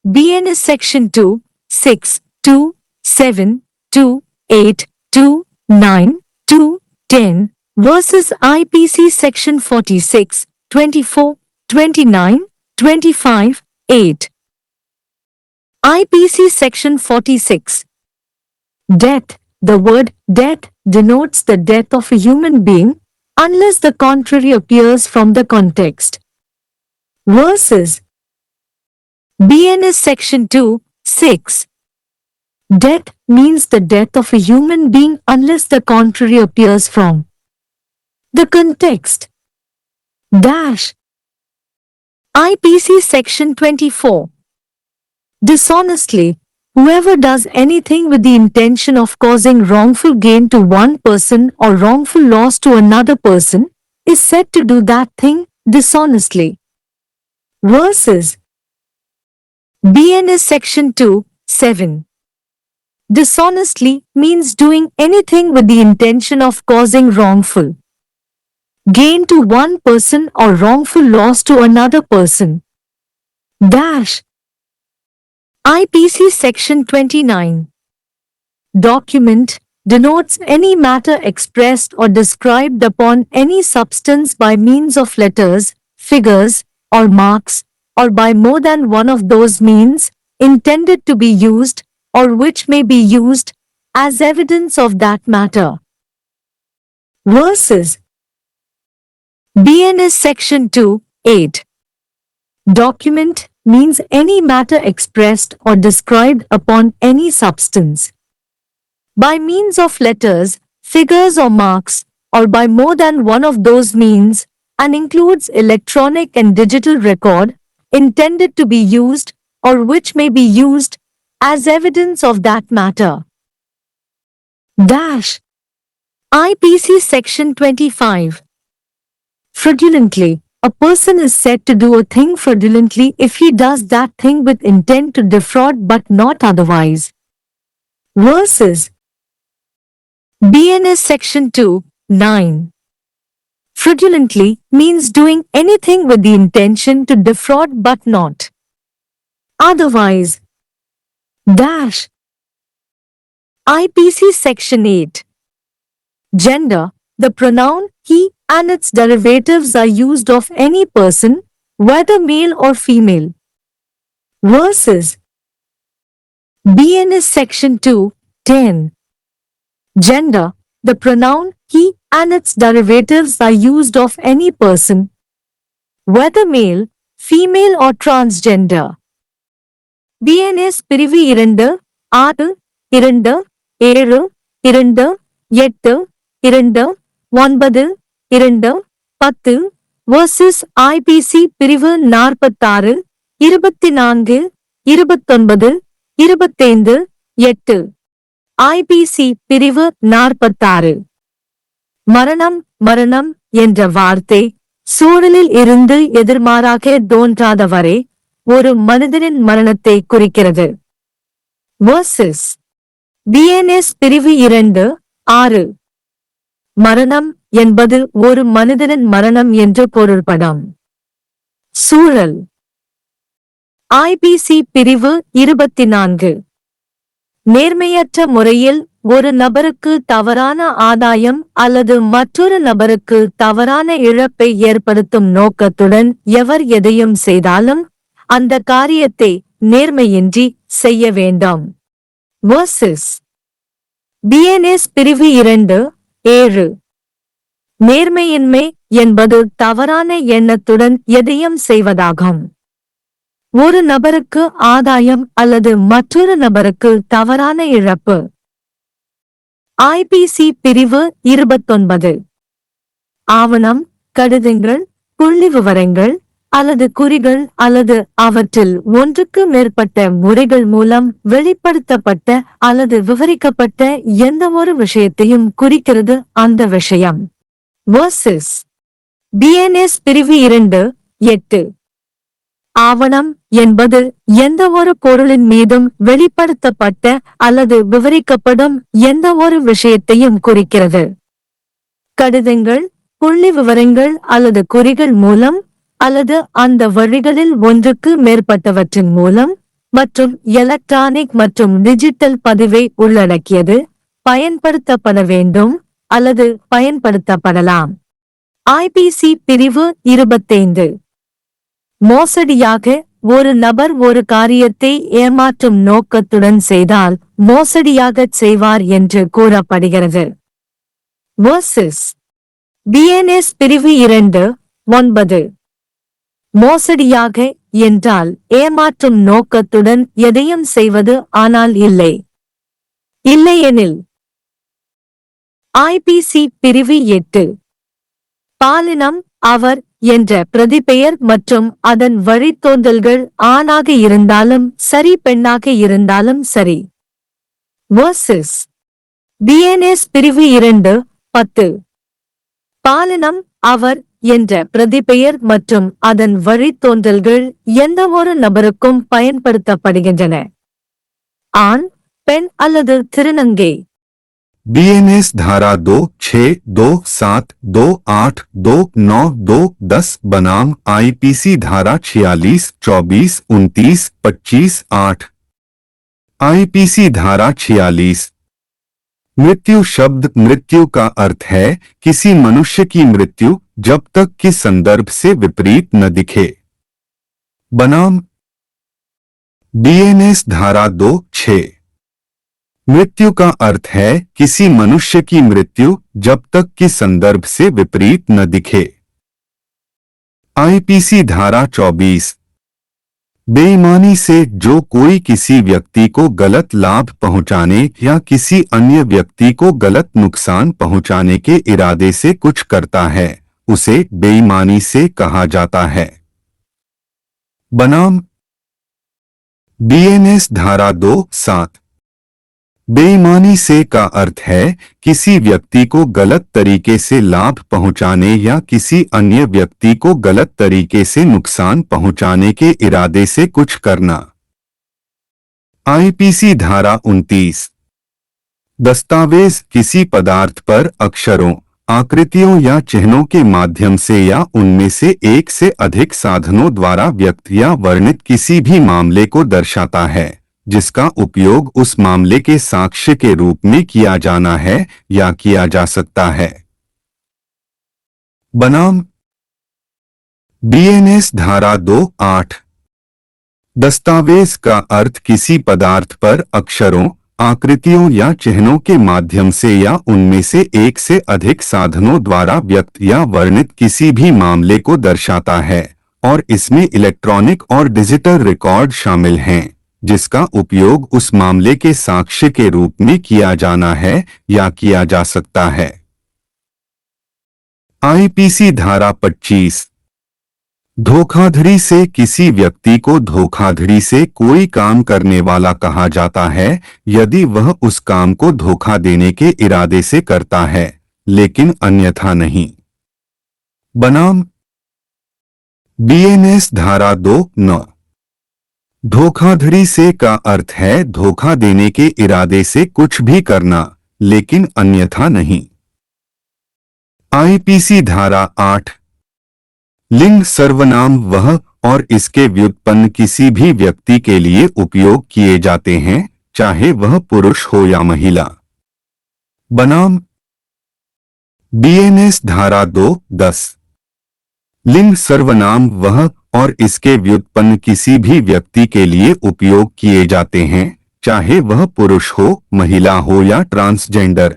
BNS Section 2, 6, 2, 7, 2, 8, 2, 9, 2, 10 versus IPC Section 46, 24, 29, 25, 8. IPC Section 46. Death. The word death denotes the death of a human being, unless the contrary appears from the context. Verses. BNS Section 2, 6. Death means the death of a human being unless the contrary appears from the context. Dash. IPC Section 24. Dishonestly. Whoever does anything with the intention of causing wrongful gain to one person or wrongful loss to another person is said to do that thing dishonestly. Verses. BNS Section 2, 7. Dishonestly means doing anything with the intention of causing wrongful gain to one person or wrongful loss to another person. Dash. IPC Section 29. Document denotes any matter expressed or described upon any substance by means of letters, figures, or marks, or by more than one of those means, intended to be used, or which may be used, as evidence of that matter. Verses. BNS Section 2, 8. Document means any matter expressed or described upon any substance by means of letters, figures or marks, or by more than one of those means, and includes electronic and digital record, intended to be used, or which may be used, as evidence of that matter. Dash. IPC Section 25. Fraudulently. A person is said to do a thing fraudulently if he does that thing with intent to defraud but not otherwise. Verses. BNS Section 2, 9. Fraudulently means doing anything with the intention to defraud but not otherwise. Dash. IPC Section 8. Gender. The pronoun he and its derivatives are used of any person, whether male or female. Verses. BNS Section 2, 10. Gender. The pronoun he and its derivatives are used of any person, whether male, female or transgender. BNS பிரிவு 2, 6, 2, 7, 2, 8, 2, 9, 2, 10 versus IPC பிரிவு 46, 24, 29, 25, 8. IPC பிரிவு 46. மரணம் மரணம் என்ற வார்த்தை சூழலில் இருந்து எதிர்மாறாக தோன்றாதவரை ஒரு மனிதனின் மரணத்தை குறிக்கிறது. Versus. BNS பிரிவு 2, 6. மரணம் என்பது ஒரு மனிதனின் மரணம் என்று பொருள்படும். சூழல். IPC பிரிவு 24. நேர்மையற்ற முறையில் ஒரு நபருக்கு தவறான ஆதாயம் அல்லது மற்றொரு நபருக்கு தவறான இழப்பை ஏற்படுத்தும் நோக்கத்துடன் எவர் எதையும் செய்தாலும் அந்த காரியத்தை நேர்மையின்றி செய்ய வேண்டாம். Versus. BNS பிரிவு 2, 7. நேர்மையின்மை என்பது தவறான எண்ணத்துடன் எதையும் செய்வதாகும். ஒரு நபருக்கு ஆதாயம் அல்லது மற்றொரு நபருக்கு தவறான இழப்பு. IPC பிரிவு 29. ஆவணம், கடிதங்கள், புள்ளிவிவரங்கள் அல்லது குறிகள் அல்லது அவற்றில் ஒன்றுக்கு மேற்பட்ட முறைகள் மூலம் வெளிப்படுத்தப்பட்ட அல்லது விவரிக்கப்பட்ட எந்தவொரு விஷயத்தையும் குறிக்கிறது அந்த விஷயம். Versus. BNS பிரிவு 2, 8. ஆவணம் என்பது எந்தவொரு பொருளின் மீதும் வெளிப்படுத்தப்பட்ட அல்லது விவரிக்கப்படும் எந்தவொரு விஷயத்தையும் குறிக்கிறது. கடிதங்கள், புள்ளிவிவரங்கள் அல்லது குறிகள் மூலம் அல்லது அந்த வழிகளில் ஒன்றுக்கு மேற்பட்டவற்றின் மூலம் மற்றும் எலக்ட்ரானிக் மற்றும் டிஜிட்டல் பதிவை உள்ளடக்கியது, பயன்படுத்தப்பட வேண்டும் அல்லது பயன்படுத்தப்படலாம். ஐபிசி பிரிவு 25. மோசடியாக ஒரு நபர் ஒரு காரியத்தை ஏமாற்றும் நோக்கத்துடன் செய்தால் மோசடியாகச் செய்வார் என்று கூறப்படுகிறது. வர்சஸ் பிஎன்எஸ் பிரிவு 2(9). மோசடியாக என்றால் ஏமாற்றும் நோக்கத்துடன் எதையும் செய்வது ஆனால் இல்லையெனில். ஐபிசி பிரிவு 8. பாலினம் அவர் என்ற பிரதிபெயர் மற்றும் அதன் வழித்தோன்றல்கள் ஆணாக இருந்தாலும் சரி பெண்ணாக இருந்தாலும் சரி. வர்சஸ் பிஎன்எஸ் பிரிவு 2(10). பாலினம் அவர் என்ற பிரதிபெயர் மற்றும் அதன் வழித்தோன்றல்கள் எந்தவொரு நபருக்கும் பயன்படுத்தப்படுகின்றன. ஆண், பெண் அல்லது திருநங்கை. बीएनएस धारा 2, 6, 2, 7, 2, 8, 2, 9, 2, 10 बनाम आईपीसी धारा 46, 24, 29, 25, 8। आईपीसी धारा 46। मृत्यु शब्द मृत्यु का अर्थ है किसी मनुष्य की मृत्यु जब तक कि संदर्भ से विपरीत न दिखे। बनाम बीएनएस धारा 2, 6। मृत्यु का अर्थ है किसी मनुष्य की मृत्यु जब तक कि संदर्भ से विपरीत न दिखे। आईपीसी धारा 24। बेईमानी से जो कोई किसी व्यक्ति को गलत लाभ पहुंचाने या किसी अन्य व्यक्ति को गलत नुकसान पहुंचाने के इरादे से कुछ करता है उसे बेईमानी से कहा जाता है। बनाम बीएनएस धारा 2, 7। बेईमानी से का अर्थ है किसी व्यक्ति को गलत तरीके से लाभ पहुंचाने या किसी अन्य व्यक्ति को गलत तरीके से नुकसान पहुंचाने के इरादे से कुछ करना। आईपीसी धारा 29। दस्तावेज किसी पदार्थ पर अक्षरों, आकृतियों या चिन्हों के माध्यम से या उनमें से एक से अधिक साधनों द्वारा व्यक्त या वर्णित किसी भी मामले को दर्शाता है जिसका उपयोग उस मामले के साक्ष्य के रूप में किया जाना है या किया जा सकता है। बनाम बीएनएस धारा 2, 8। दस्तावेज का अर्थ किसी पदार्थ पर अक्षरों, आकृतियों या चिन्हों के माध्यम से या उनमें से एक से अधिक साधनों द्वारा व्यक्त या वर्णित किसी भी मामले को दर्शाता है और इसमें इलेक्ट्रॉनिक और डिजिटल रिकॉर्ड शामिल हैं जिसका उपयोग उस मामले के साक्ष्य के रूप में किया जाना है या किया जा सकता है। आईपीसी धारा 25। धोखाधड़ी से किसी व्यक्ति को धोखाधड़ी से कोई काम करने वाला कहा जाता है यदि वह उस काम को धोखा देने के इरादे से करता है लेकिन अन्यथा नहीं। बनाम बीएनएस धारा 2, 9। धोखाधड़ी से का अर्थ है धोखा देने के इरादे से कुछ भी करना लेकिन अन्यथा नहीं। आईपीसी धारा 8। लिंग सर्वनाम वह और इसके व्युत्पन्न किसी भी व्यक्ति के लिए उपयोग किए जाते हैं चाहे वह पुरुष हो या महिला। बनाम बीएनएस धारा 2, 10। लिंग सर्वनाम वह और इसके व्युत्पन्न किसी भी व्यक्ति के लिए उपयोग किए जाते हैं चाहे वह पुरुष हो, महिला हो या ट्रांसजेंडर।